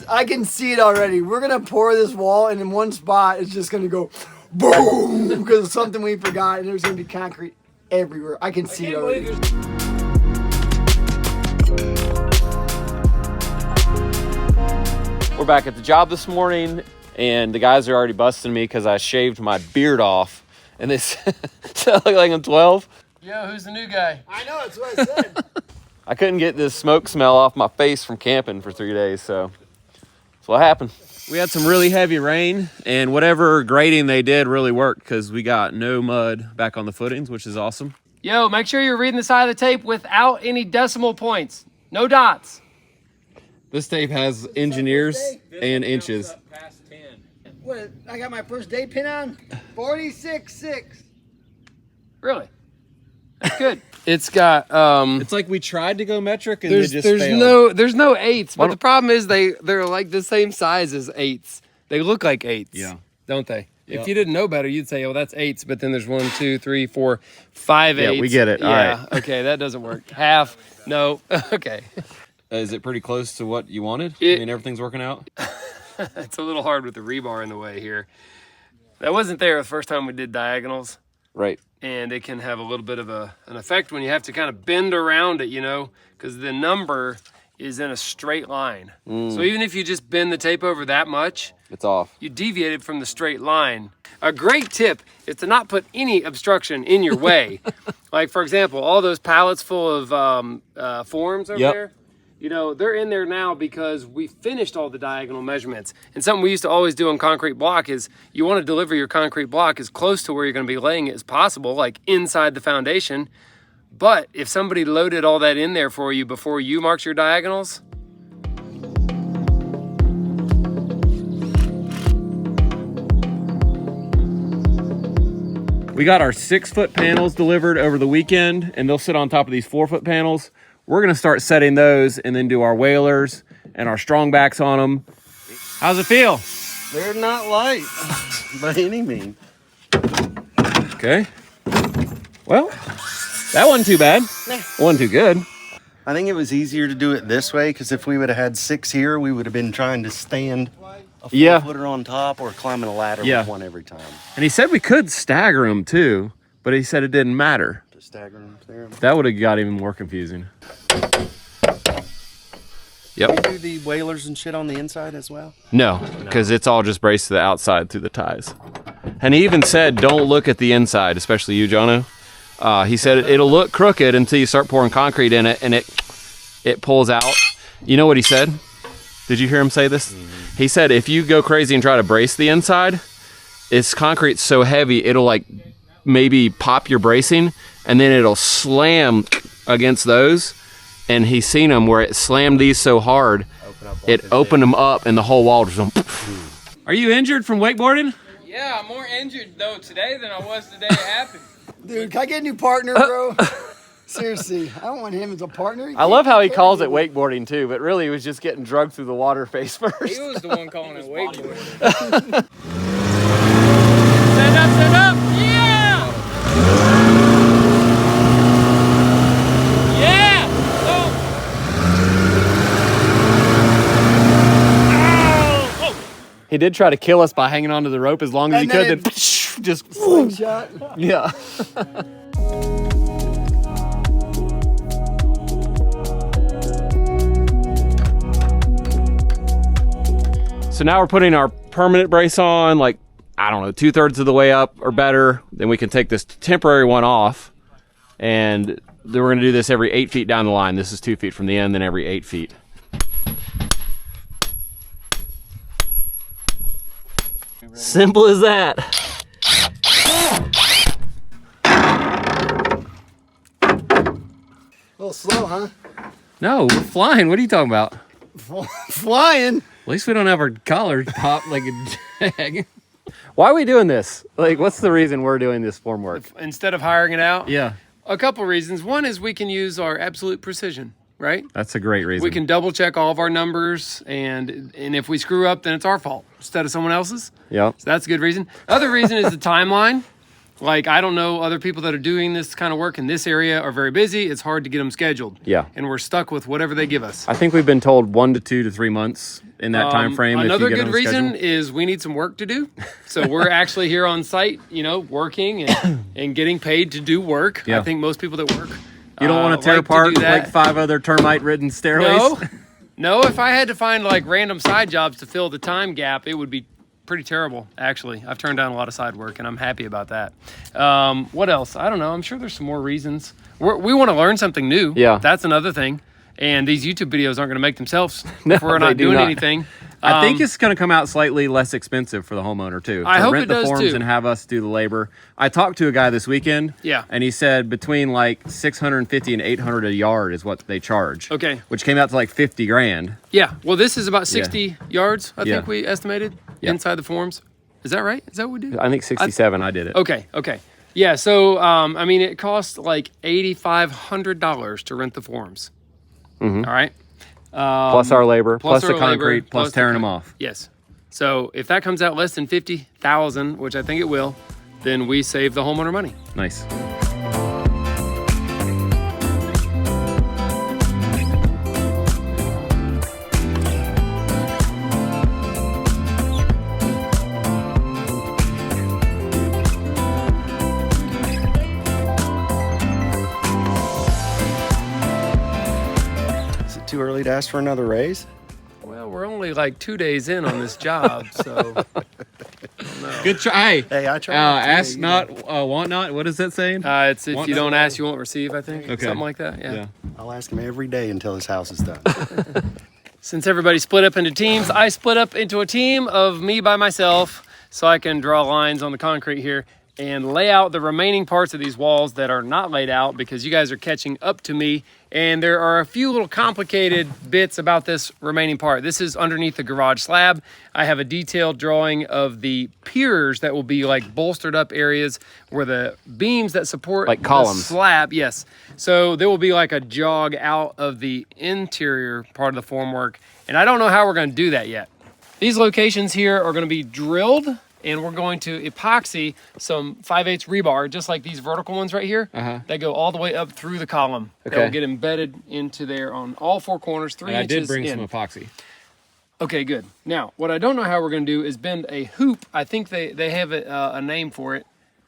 I can see it already. We're gonna pour this wall, and in one spot, it's just gonna go boom because of something we forgot, and there's gonna be concrete everywhere. I can see it already. We're back at the job this morning, and the guys are already busting me because I shaved my beard off, and they look like I'm 12. Yo, who's the new guy? I know, that's what I said. I couldn't get this smoke smell off my face from camping for 3 days, so that's what happened. We had some really heavy rain, and whatever grading they did really worked because we got no mud back on the footings, which is awesome. Yo, make sure you're reading the side of the tape without any decimal points. No dots. This tape has engineers and inches. What, I got my first day pin on? 46.6. Really? That's good. It's got It's like we tried to go metric and they just failed. there's no eights, but the problem is they're like the same size as eights. They look like eights. Yeah. Don't they? Yep. If you didn't know better, you'd say, oh, that's eights, but then there's 1, 2, 3, 4, 5 eights. Yeah, we get it. All right. Okay, that doesn't work. Half, no. Okay. Is it pretty close to what you wanted? I mean, everything's working out? It's a little hard with the rebar in the way here. That wasn't there the first time we did diagonals. Right. And it can have a little bit of an effect when you have to kind of bend around it, you know, because the number is in a straight line. So even if you just bend the tape over that much, It's off. you deviate it from the straight line. A great tip is to not put any obstruction in your way. Like, for example, all those pallets full of forms over there, you know, they're in there now because we finished all the diagonal measurements. And something we used to always do on concrete block is you want to deliver your concrete block as close to where you're going to be laying it as possible, like inside the foundation. But if somebody loaded all that in there for you before you marked your diagonals, We got our 6-foot panels delivered over the weekend, and they'll sit on top of these 4-foot panels. We're gonna start setting those and then do our whalers and our strong backs on them. How's it feel? They're not light by any means. Okay. Well, that wasn't too bad. Wasn't too good. I think it was easier to do it this way because if we would have had 6 here, we would have been trying to stand a 4-footer on top or climbing a ladder with one every time. And he said we could stagger them too, but he said it didn't matter. To stagger them there. That would have got even more confusing. Yep. We do the whalers and shit on the inside as well? No, because it's all just braced to the outside through the ties. And he even said, don't look at the inside, especially you, Jono. He said it'll look crooked until you start pouring concrete in it and it pulls out. You know what he said? Did you hear him say this? Mm-hmm. He said if you go crazy and try to brace the inside, it's concrete so heavy it'll like maybe pop your bracing and then it'll slam against those. And he's seen them where it slammed these so hard, it opened them up and the whole wall just went. Are you injured from wakeboarding? Yeah, I'm more injured though today than I was the day it happened. Dude, can I get a new partner, bro? Seriously, I don't want him as a partner. I love how he calls it wakeboarding too, but really he was just getting drugged through the water face first. He was the one calling it wakeboarding. stand up, yeah! Yeah! He did try to kill us by hanging onto the rope as long as he could, then just slingshot. Yeah. So now we're putting our permanent brace on, like, I don't know, 2/3 of the way up or better. Then we can take this temporary one off. And then we're gonna do this every 8 feet down the line. This is 2 feet from the end, then every 8 feet. Simple as that. A little slow, huh? No, we're flying. What are you talking about? Flying? At least we don't have our collar popped like a jag. Why are we doing this? Like, what's the reason we're doing this form work? Instead of hiring it out? Yeah. A couple reasons. One is we can use our absolute precision, right? That's a great reason. We can double check all of our numbers, and if we screw up, then it's our fault instead of someone else's. Yeah. So that's a good reason. Other reason is the timeline. Like, I don't know, other people that are doing this kind of work in this area are very busy. It's hard to get them scheduled. Yeah. And we're stuck with whatever they give us. I think we've been told 1 to 2 to 3 months in that time frame. Another if you get good on reason schedule. is we need some work to do. So we're actually here on site, you know, working and getting paid to do work. Yeah. I think most people that work. You don't want to tear like apart do that. like 5 other termite-ridden stairways? No. No, if I had to find like random side jobs to fill the time gap, it would be pretty terrible, actually. I've turned down a lot of side work, and I'm happy about that. What else? I don't know. I'm sure there's some more reasons. We want to learn something new. Yeah. That's another thing. And these YouTube videos aren't going to make themselves No, if we're they not do doing not. anything. I think it's going to come out slightly less expensive for the homeowner, too. I hope rent it the does, forms too. and have us do the labor. I talked to a guy this weekend. Yeah. And he said between like $650 and $800 a yard is what they charge. Okay. Which came out to like 50 grand. Yeah. Well, this is about 60 yards, I Yeah. think we estimated, Yeah. inside the forms. Is that right? Is that what we did? I think 67 I did it. Okay. Yeah, so, I mean, it costs like $8,500 to rent the forms. Mm-hmm. All right? Plus our labor, plus the our concrete, labor, plus the tearing them con- off. Yes. So if that comes out less than 50,000, which I think it will, then we save the homeowner money. Nice. Is it too early to ask for another raise? Well, we're only like 2 days in on this job, so Good try. Hey, I tried. Ask not, want not. What is that saying? it's if Want you that? don't ask, you won't receive, I think. Okay. Something like that, yeah. I'll ask him every day until his house is done. Since everybody split up into teams, I split up into a team of me by myself so I can draw lines on the concrete here and lay out the remaining parts of these walls that are not laid out because you guys are catching up to me. And there are a few little complicated bits about this remaining part. This is underneath the garage slab. I have a detailed drawing of the piers that will be like bolstered up areas where the beams that support Like the columns. slab, yes. So there will be like a jog out of the interior part of the formwork. And I don't know how we're gonna do that yet. These locations here are gonna be drilled and we're going to epoxy some 5/8 rebar, just like these vertical ones right here, that go all the way up through the column. That will get embedded into there on all 4 corners, 3 And I inches did bring in. some epoxy. Okay, good. Now, what I don't know how we're gonna do is bend a hoop. I think they have a name for it.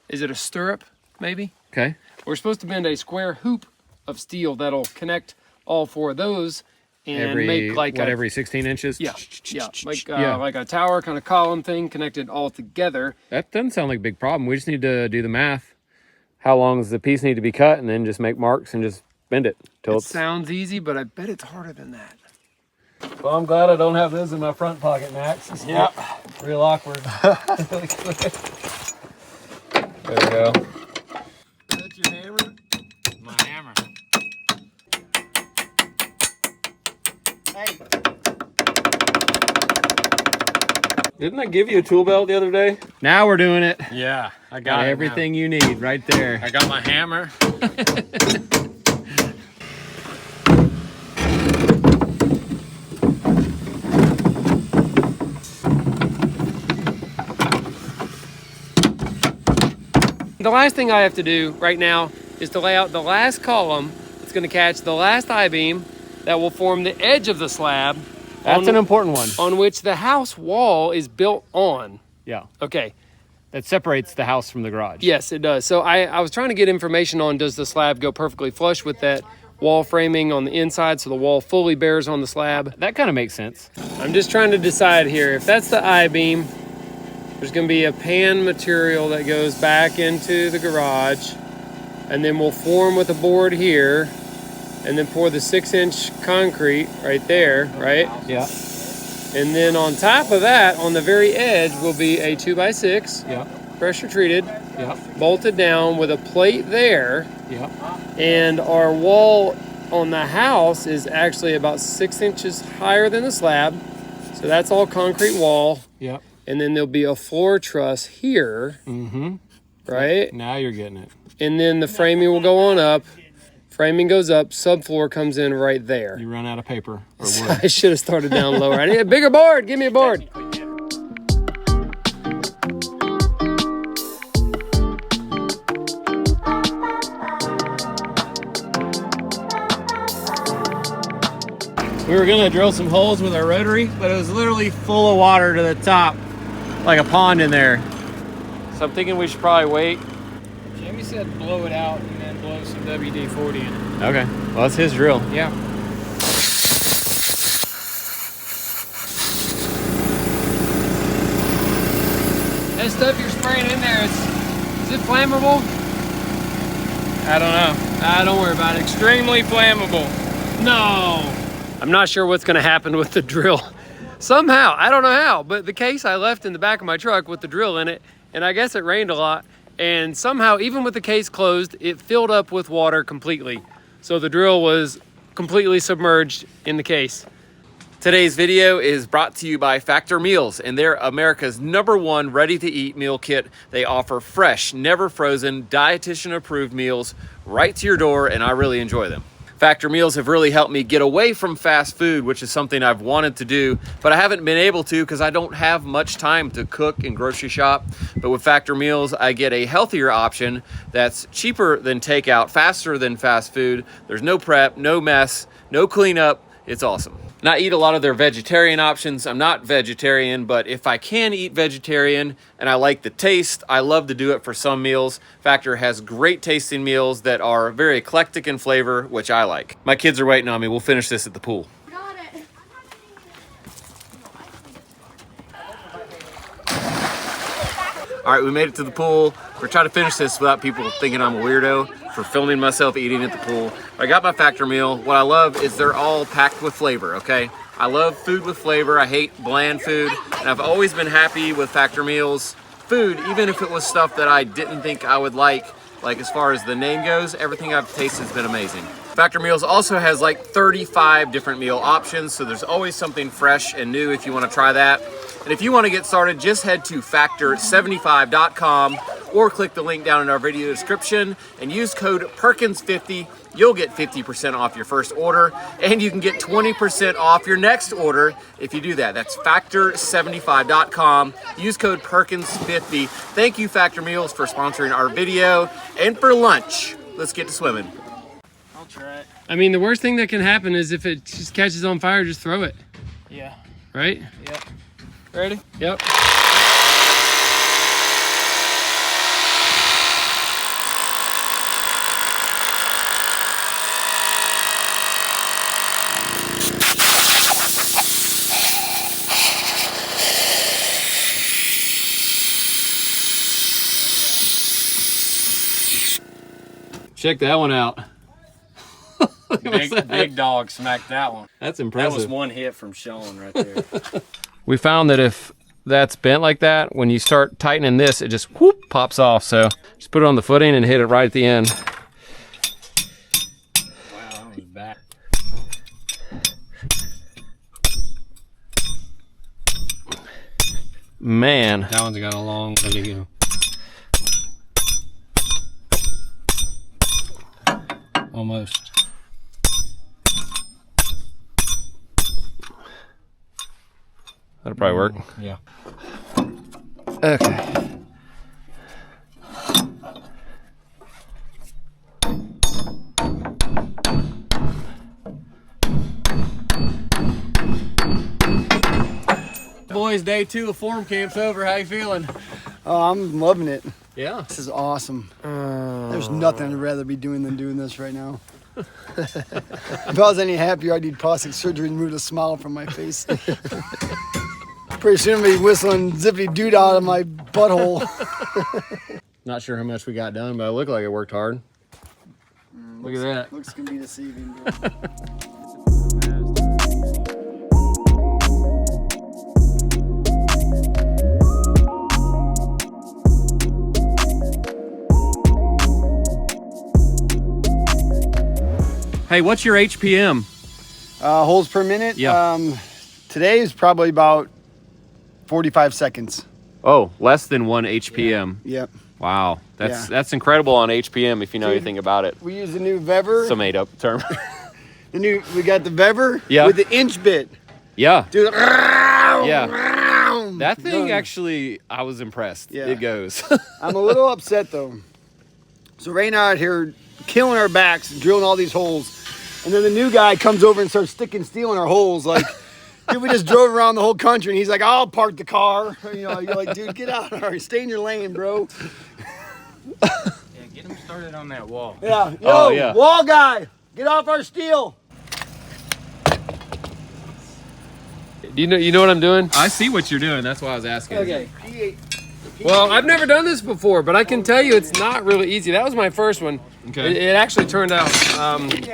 Is it a stirrup, maybe? Okay. We're supposed to bend a square hoop of steel that'll connect all 4 of those and make like every 16 inches? yeah, like a tower kind of column thing connected all together. That doesn't sound like a big problem. We just need to do the math. How long does the piece need to be cut, and then just make marks and just bend it till It it's... sounds easy, but I bet it's harder than that. Well, I'm glad I don't have this in my front pocket, Max. Yeah. Real awkward. There we go. That's your hammer? My hammer. Hey. Didn't I give you a tool belt the other day? Now we're doing it. Yeah, I Got everything you need right there. I got my hammer. The last thing I have to do right now is to lay out the last column that's going to catch the last I-beam that will form the edge of the slab. That's an important one. On which the house wall is built on. Yeah. Okay. That separates the house from the garage. Yes, it does. So I was trying to get information on, does the slab go perfectly flush with that wall framing on the inside so the wall fully bears on the slab? That kind of makes sense. I'm just trying to decide here. If that's the I-beam, there's going to be a pan material that goes back into the garage, and then we'll form with a board here, and then pour the 6-inch concrete right there, right? Yeah. And then on top of that, on the very edge, will be a 2x6, Yeah. pressure treated, Yeah. bolted down with a plate there. Yeah. And our wall on the house is actually about 6 inches higher than the slab. So that's all concrete wall. Yeah. And then there'll be a floor truss here, right? Now you're getting it. And then the framing will go on up. Framing goes up, subfloor comes in right there. You run out of paper or wood. I should have started down lower. I need a bigger board. Give me a board. We were gonna drill some holes with our rotary, but it was literally full of water to the top, like a pond in there. So I'm thinking we should probably wait. Jamie said blow it out and then blow some WD-40 in it. Okay, well that's his drill. Yeah. That stuff you're spraying in there, is it flammable? I don't know. Don't worry about it. Extremely flammable. No. I'm not sure what's gonna happen with the drill. Somehow, I don't know how, but the case I left in the back of my truck with the drill in it, and I guess it rained a lot, and somehow, even with the case closed, it filled up with water completely. So the drill was completely submerged in the case. Today's video is brought to you by Factor Meals, and they're America's #1 ready-to-eat meal kit. They offer fresh, never frozen, dietitian-approved meals right to your door, and I really enjoy them. Factor Meals have really helped me get away from fast food, which is something I've wanted to do, but I haven't been able to because I don't have much time to cook and grocery shop. But with Factor Meals, I get a healthier option that's cheaper than takeout, faster than fast food. There's no prep, no mess, no cleanup. It's awesome. And I eat a lot of their vegetarian options. I'm not vegetarian, but if I can eat vegetarian and I like the taste, I love to do it for some meals. Factor has great tasting meals that are very eclectic in flavor, which I like. My kids are waiting on me. We'll finish this at the pool. Got it. All right, we made it to the pool. We're trying to finish this without people thinking I'm a weirdo for filming myself eating at the pool. I got my Factor meal. What I love is they're all packed with flavor, okay? I love food with flavor. I hate bland food. And I've always been happy with Factor meals. Food, even if it was stuff that I didn't think I would like as far as the name goes, everything I've tasted has been amazing. Factor Meals also has like 35 different meal options, so there's always something fresh and new if you want to try that. And if you want to get started, just head to factor75.com or click the link down in our video description and use code Perkins50. You'll get 50% off your first order, and you can get 20% off your next order if you do that. That's factor75.com. Use code Perkins50. Thank you, Factor Meals, for sponsoring our video. And for lunch, let's get to swimming. I'll try it. I mean, the worst thing that can happen is if it just catches on fire, just throw it, Yeah. right? Yep. Ready? Yep. Check that one out. Big dog smacked that one. That's That impressive. was one hit from Sean right there. We found that if that's bent like that, when you start tightening this, it just whoop pops off. So just put it on the footing and hit it right at the end. Wow, that was bad. Man. That one's got a long way to go. Almost. That'll probably work. Yeah. Okay. Boys, day 2 of form camp's over. How you feeling? Oh, I'm loving it. Yeah. This is awesome. There's nothing I'd rather be doing than doing this right now. If I was any happier, I'd need plastic surgery and remove the smile from my face. Pretty soon I'll be whistling zippity doo out of my butthole. Not sure how much we got done, but it looked like it worked hard. Look at that. Looks gonna be deceiving. Bro. Hey, what's your HPM? Holes per minute. Yeah. Today is probably about 45 seconds. Oh, less than 1 HPM. Yep. Wow, Yeah. that's incredible on HPM if you know anything about it. We use the new Vever. It's a made-up term. We got the Vever Yeah. with the inch bit. Yeah, Dude. yeah. That thing Done. actually, I was impressed. Yeah. It goes. I'm a little upset though. So right now out here killing our backs, drilling all these holes, And then the new guy comes over and starts sticking steel in our holes. Like, dude, we just drove around the whole country, and he's like, "I'll park the car." You know, you're like, "Dude, get out of here. Stay in your lane, bro." Yeah, get him started on that wall. Yeah. Yo, yeah. wall guy, get off our steel. You know what I'm doing? I see what you're doing. That's why I was asking. Okay. Well, I've never done this before, but I can tell you it's not really easy. That was my first one. Okay. It actually turned out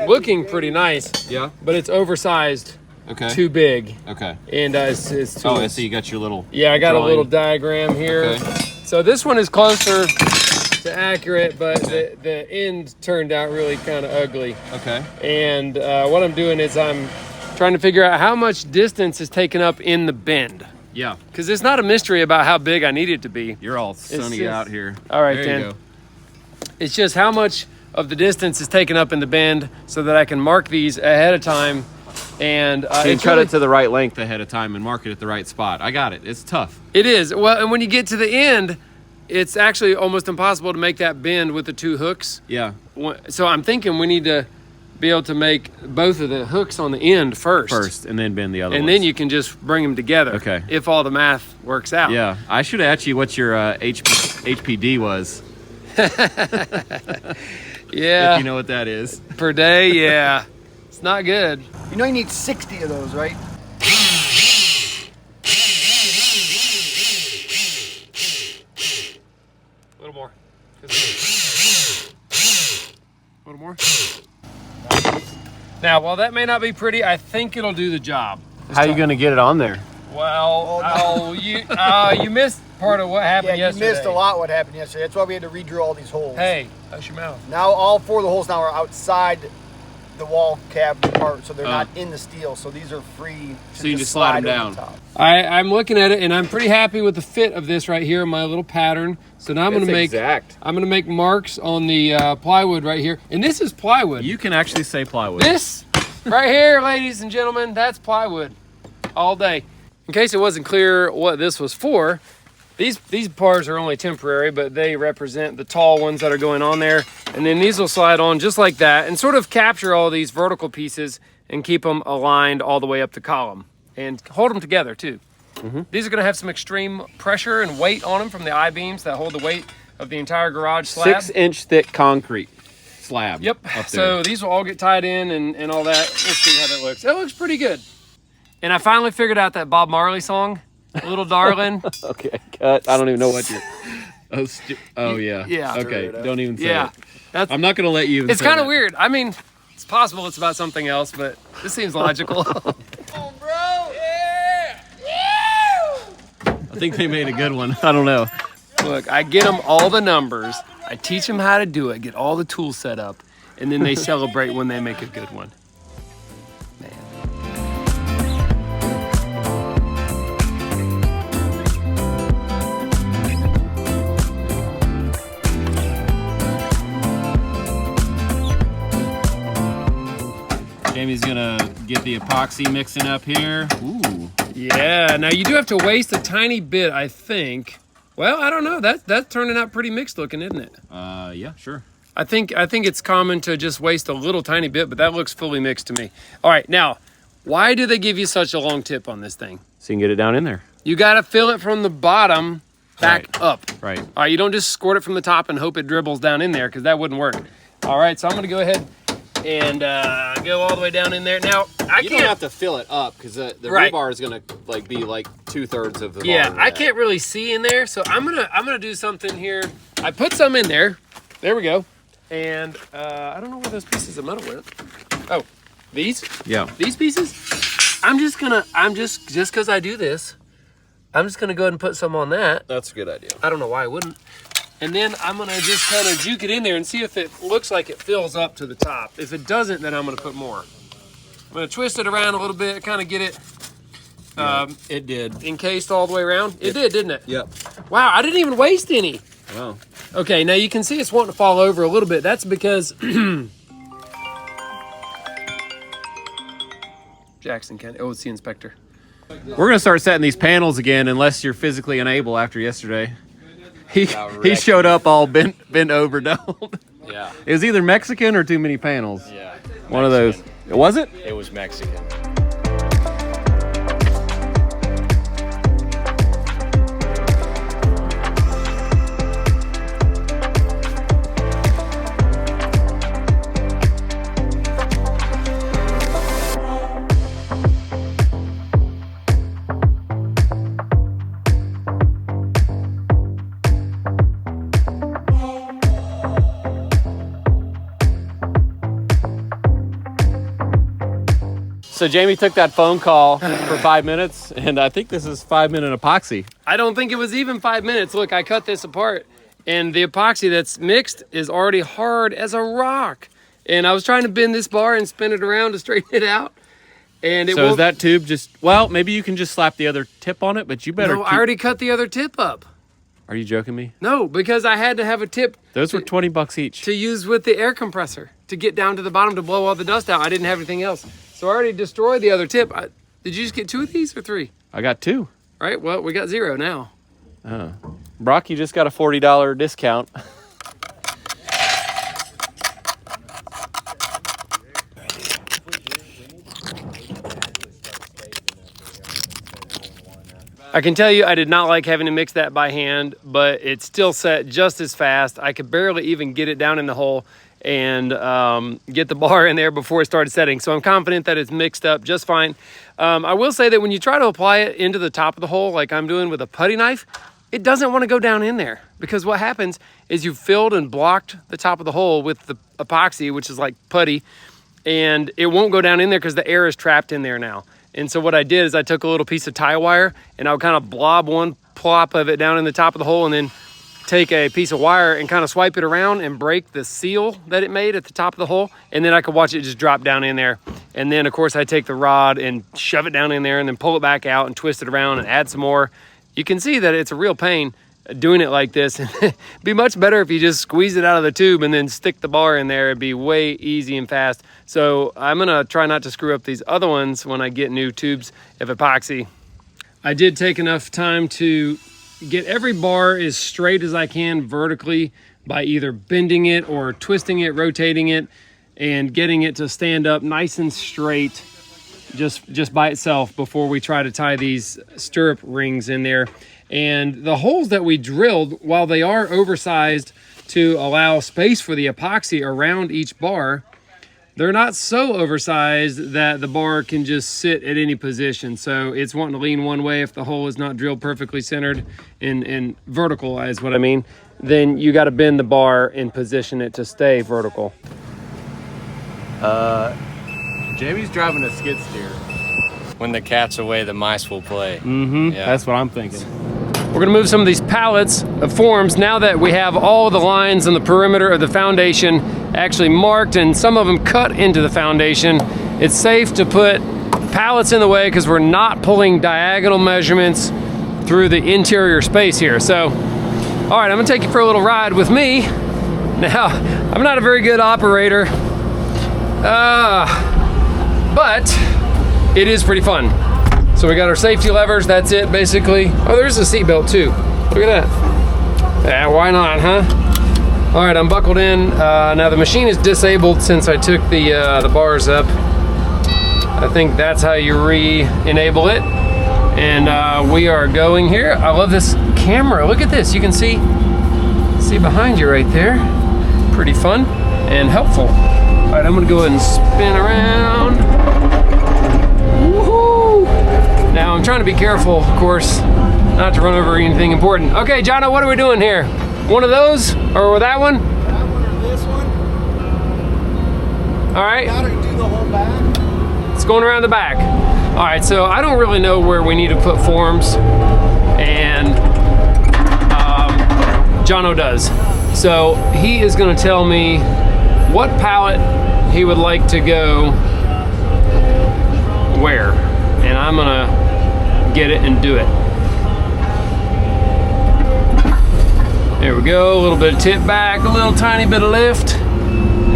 looking pretty nice. Yeah. But it's oversized, Okay. too big, Okay. and it's too. Oh, I see. You got your little. Yeah, I got drawing. a little diagram here. Okay. So this one is closer to accurate, but the end turned out really kind of ugly. Okay. And what I'm doing is I'm trying to figure out how much distance is taken up in the bend. Yeah. Because it's not a mystery about how big I need it to be. You're all sunny just- out here. All right, there Dan. you go. It's just how much of the distance is taken up in the bend so that I can mark these ahead of time. And So you it's cut really- it to the right length ahead of time and mark it at the right spot. I got it. It's tough. It is. Well, and when you get to the end, it's actually almost impossible to make that bend with the two hooks. Yeah. So I'm thinking we need to be able to make both of the hooks on the end first. And then bend the other And ones. then you can just bring them together. Okay. If all the math works out. Yeah. I should have asked you what your HPD was. Yeah. If you know what that is. Per day, yeah. It's not good. You know you need 60 of those, right? A little more. A little more. Now, while that may not be pretty, I think it'll do the job. How are you going to get it on there? Well, you missed part of what happened Yeah, yesterday. you missed a lot what happened yesterday. That's why we had to redrill all these holes. Hey, hush your mouth. Now all 4 of the holes now are outside the wall cap part, so they're not in the steel. So these are free to So you just slide them over down. the top. I'm looking at it, and I'm pretty happy with the fit of this right here, my little pattern. So now I'm going to make exact. I'm going to make marks on the plywood right here, and this is plywood. You can actually say plywood. This right here, ladies and gentlemen, that's plywood all day. In case it wasn't clear what this was for, these bars are only temporary, but they represent the tall ones that are going on there. And then these will slide on just like that and sort of capture all these vertical pieces and keep them aligned all the way up the column and hold them together too. These are going to have some extreme pressure and weight on them from the I-beams that hold the weight of the entire garage slab. 6-inch thick concrete slab. Yep. Up there. So these will all get tied in and all that. Let's see how that looks. That looks pretty good. And I finally figured out that Bob Marley song, Little Darling. Okay, cut. I don't even know what you're. Oh yeah. Yeah. Okay, don't even say Yeah. it. That's, I'm not gonna let you. Even it's say kind of that. weird. I mean, it's possible it's about something else, but this seems logical. I think they made a good one. I don't know. Look, I get them all the numbers. I teach them how to do it, get all the tools set up, and then they celebrate when they make a good one. Jamie's gonna get the epoxy mixing up here. Ooh. Yeah, now you do have to waste a tiny bit, I think. Well, I don't know. That's turning out pretty mixed looking, isn't it? Yeah, sure. I think it's common to just waste a little tiny bit, but that looks fully mixed to me. All right, now, why do they give you such a long tip on this thing? So you can get it down in there. You got to fill it from the bottom back up. Right. All right, you don't just squirt it from the top and hope it dribbles down in there because that wouldn't work. All right, so I'm going to go ahead and go all the way down in there. Now, You don't have to fill it up because the Right. rebar is gonna be like 2/3 of the. Yeah, volume of I that. can't really see in there, so I'm gonna do something here. I put some in there. There we go. And I don't know where those pieces of metal went. Oh, these? Yeah. These pieces? I'm just because I do this, I'm just gonna go ahead and put some on that. That's a good idea. I don't know why I wouldn't. And then I'm gonna just kind of juke it in there and see if it looks like it fills up to the top. If it doesn't, then I'm gonna put more. I'm gonna twist it around a little bit, kind of get it It did. encased all the way around. It did, didn't it? Yep. Wow, I didn't even waste any. Wow. Okay, now you can see it's wanting to fall over a little bit. That's because Jackson County OC inspector. We're gonna start setting these panels again, unless you're physically unable after yesterday. He showed up all bent over, don't. Yeah. It was either Mexican or too many panels. Yeah. One of those. Was it? It was Mexican. So Jamie took that phone call for 5 minutes, and I think this is 5-minute epoxy. I don't think it was even 5 minutes. Look, I cut this apart, and the epoxy that's mixed is already hard as a rock. And I was trying to bend this bar and spin it around to straighten it out. And it So is that tube just, well, maybe you can just slap the other tip on it, but you better No, I already cut the other tip up. Are you joking me? No, because I had to have a tip Those were 20 bucks each. to use with the air compressor to get down to the bottom to blow all the dust out. I didn't have anything else. So I already destroyed the other tip. Did you just get 2 of these or 3? I got 2. All right, well, we got 0 now. Brock, you just got a $40 discount. I can tell you I did not like having to mix that by hand, but it still set just as fast. I could barely even get it down in the hole and get the bar in there before it started setting. So I'm confident that it's mixed up just fine. I will say that when you try to apply it into the top of the hole, like I'm doing with a putty knife, it doesn't want to go down in there, because what happens is you've filled and blocked the top of the hole with the epoxy, which is like putty, and it won't go down in there because the air is trapped in there now. And so what I did is I took a little piece of tie wire and I would kind of blob one plop of it down in the top of the hole, and then take a piece of wire and kind of swipe it around and break the seal that it made at the top of the hole. And then I could watch it just drop down in there. And then of course I take the rod and shove it down in there and then pull it back out and twist it around and add some more. You can see that it's a real pain doing it like this. It'd be much better if you just squeeze it out of the tube and then stick the bar in there. It'd be way easy and fast. So I'm gonna try not to screw up these other ones when I get new tubes of epoxy. I did take enough time to get every bar as straight as I can vertically by either bending it or twisting it, rotating it, and getting it to stand up nice and straight just by itself before we try to tie these stirrup rings in there. And the holes that we drilled, while they are oversized to allow space for the epoxy around each bar, they're not so oversized that the bar can just sit at any position. So it's wanting to lean one way if the hole is not drilled perfectly centered and vertical is what I mean. Then you got to bend the bar and position it to stay vertical. Jamie's driving a skid steer. When the cat's away, the mice will play. Mm-hmm. Yeah. That's what I'm thinking. We're gonna move some of these pallets of forms now that we have all the lines on the perimeter of the foundation actually marked and some of them cut into the foundation. It's safe to put pallets in the way because we're not pulling diagonal measurements through the interior space here. So, all right, I'm gonna take you for a little ride with me. Now, I'm not a very good operator, but it is pretty fun. So we got our safety levers, that's it basically. Oh, there's a seatbelt too. Look at that. Yeah, why not, huh? All right, I'm buckled in. Now the machine is disabled since I took the bars up. I think that's how you re-enable it. And we are going here. I love this camera. Look at this, you can see behind you right there. Pretty fun and helpful. All right, I'm gonna go ahead and spin around. Woohoo! Now I'm trying to be careful, of course, not to run over anything important. Okay, Jono, what are we doing here? One of those or that one? That one or this one? All right. Gotta do the whole back. It's going around the back. All right, so I don't really know where we need to put forms, and Jono does. So he is gonna tell me what pallet he would like to go where, and I'm gonna get it and do it. There we go, a little bit of tip back, a little tiny bit of lift,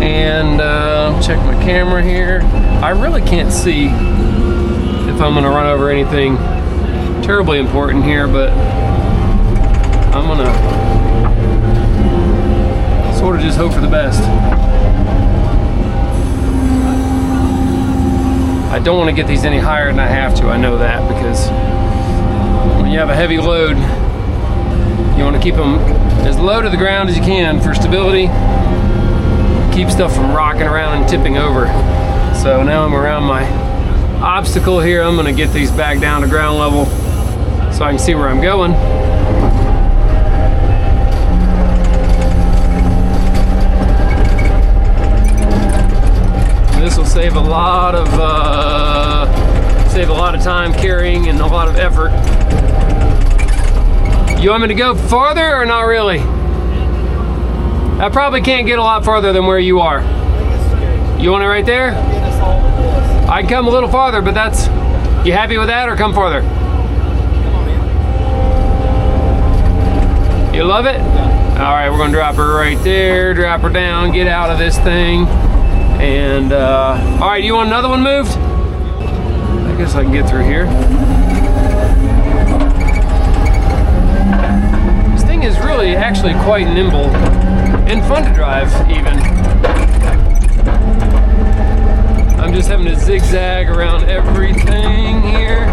and check my camera here. I really can't see if I'm gonna run over anything terribly important here, but I'm gonna sort of just hope for the best. I don't want to get these any higher than I have to. I know that, because when you have a heavy load, you want to keep them as low to the ground as you can for stability. Keep stuff from rocking around and tipping over. So now I'm around my obstacle here. I'm going to get these back down to ground level so I can see where I'm going. This will save a lot of time carrying and a lot of effort. You want me to go farther or not really? I probably can't get a lot farther than where you are. You want it right there? I can come a little farther, but that's, you happy with that, or come farther? You love it? All right, we're gonna drop her right there, drop her down, get out of this thing. And all right, you want another one moved? I guess I can get through here. This thing is really actually quite nimble and fun to drive even. I'm just having to zigzag around everything here.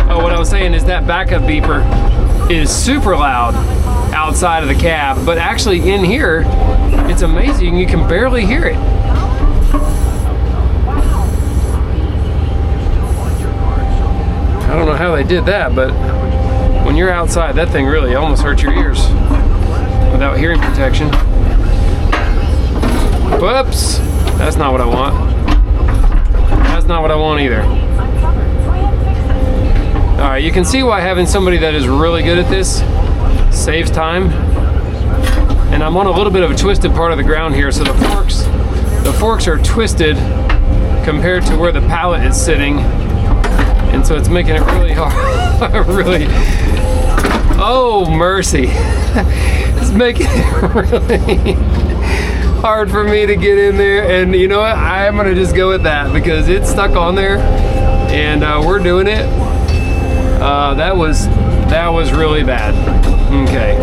Oh, what I was saying is that backup beeper is super loud outside of the cab, but actually in here, it's amazing, you can barely hear it. I don't know how they did that, but when you're outside, that thing really almost hurts your ears without hearing protection. Whoops, that's not what I want. That's not what I want either. All right, you can see why having somebody that is really good at this saves time. And I'm on a little bit of a twisted part of the ground here, so the forks are twisted compared to where the pallet is sitting. And so it's making it really hard, really, oh mercy. It's making it really hard for me to get in there. And you know what, I'm gonna just go with that because it's stuck on there and we're doing it. That was really bad. Okay.